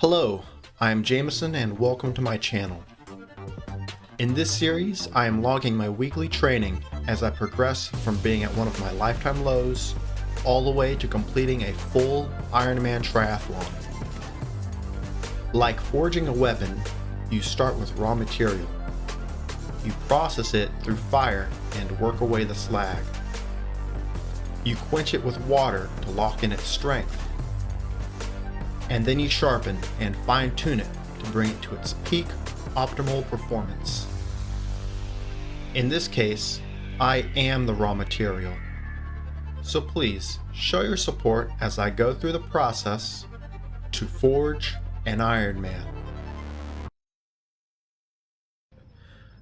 Hello, I am Jameson and welcome to my channel. In this series, I am logging my weekly training as I progress from being at one of my lifetime lows all the way to completing a full Ironman triathlon. Like forging a weapon, you start with raw material. You process it through fire and work away the slag. You quench it with water to lock in its strength. And then you sharpen and fine-tune it to bring it to its peak optimal performance. In this case, I am the raw material. So please, show your support as I go through the process to forge an Ironman.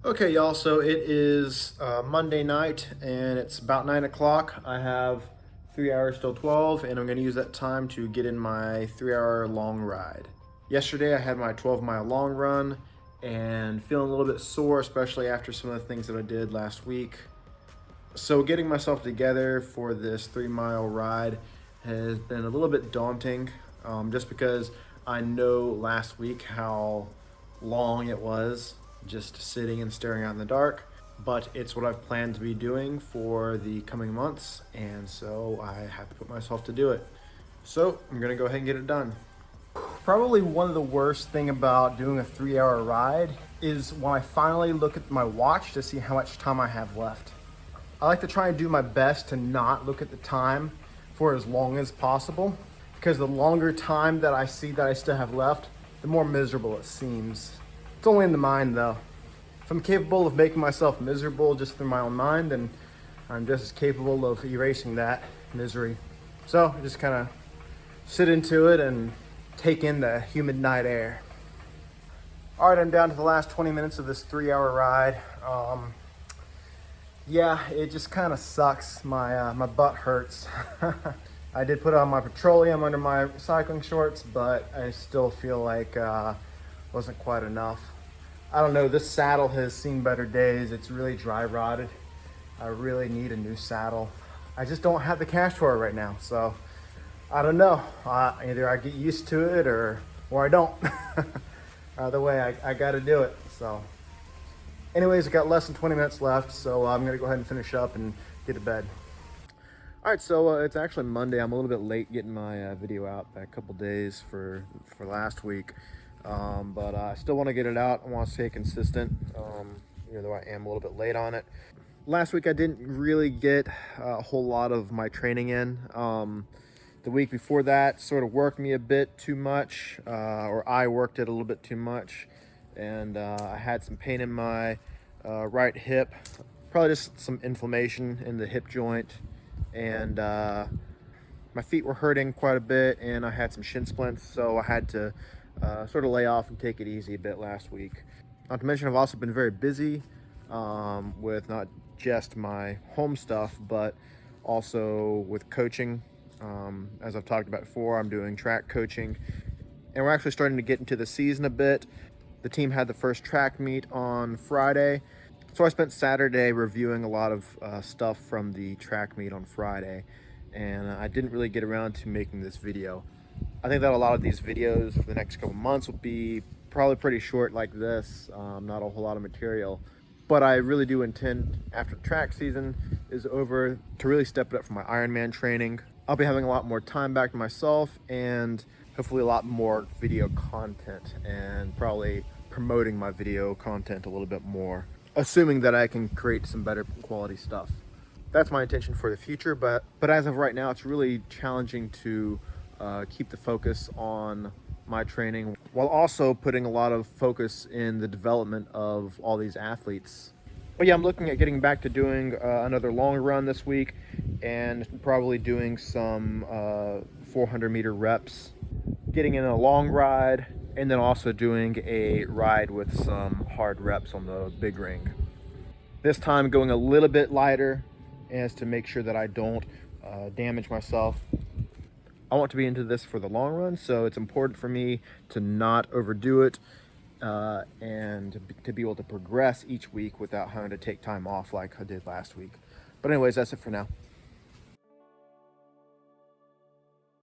Okay, y'all, so it is Monday night and it's about 9 o'clock. I have 3 hours till 12, and I'm going to use that time to get in my 3-hour long ride. Yesterday I had my 12-mile long run and feeling a little bit sore, especially after some of the things that I did last week. So getting myself together for this 3-mile ride has been a little bit daunting, just because I know last week how long it was just sitting and staring out in the dark. But it's what I've planned to be doing for the coming months, and so I have to put myself to do it. So I'm gonna go ahead and get it done. Probably one of the worst thing about doing a 3-hour ride is when I finally look at my watch to see how much time I have left. I like to try and do my best to not look at the time for as long as possible, because the longer time that I see that I still have left, the more miserable it seems. It's only in the mind though. If I'm capable of making myself miserable just through my own mind, then I'm just as capable of erasing that misery. So I just kind of sit into it and take in the humid night air. All right, I'm down to the last 20 minutes of this 3-hour ride. Yeah, it just kind of sucks. My butt hurts. I did put on my petroleum under my cycling shorts, but I still feel like wasn't quite enough. I don't know, this saddle has seen better days. It's really dry rotted. I really need a new saddle. I just don't have the cash for it right now, so I don't know. Either I get used to it or I don't. Either way, I gotta do it. So anyways, I got less than 20 minutes left, so I'm gonna go ahead and finish up and get to bed. All right, so it's actually Monday. I'm a little bit late getting my video out by a couple days for last week. But I still want to get it out. I want to stay consistent, even though I am a little bit late on it. Last week I didn't really get a whole lot of my training in. The week before that sort of worked me a bit too much, or I worked it a little bit too much, and I had some pain in my right hip, probably just some inflammation in the hip joint, and my feet were hurting quite a bit, and I had some shin splints, so I had to sort of lay off and take it easy a bit last week. Not to mention, I've also been very busy with not just my home stuff, but also with coaching. As I've talked about before, I'm doing track coaching, and we're actually starting to get into the season a bit. The team had the first track meet on Friday, so I spent Saturday reviewing a lot of stuff from the track meet on Friday, and I didn't really get around to making this video. I think that a lot of these videos for the next couple months will be probably pretty short like this, not a whole lot of material. But I really do intend, after the track season is over, to really step it up for my Ironman training. I'll be having a lot more time back to myself and hopefully a lot more video content, and probably promoting my video content a little bit more, assuming that I can create some better quality stuff. That's my intention for the future, but as of right now, it's really challenging to keep the focus on my training while also putting a lot of focus in the development of all these athletes. But yeah, I'm looking at getting back to doing another long run this week, and probably doing some 400-meter reps, getting in a long ride, and then also doing a ride with some hard reps on the big ring. This time going a little bit lighter as to make sure that I don't damage myself. I want to be into this for the long run, so it's important for me to not overdo it, and to be able to progress each week without having to take time off like I did last week. But anyways, that's it for now.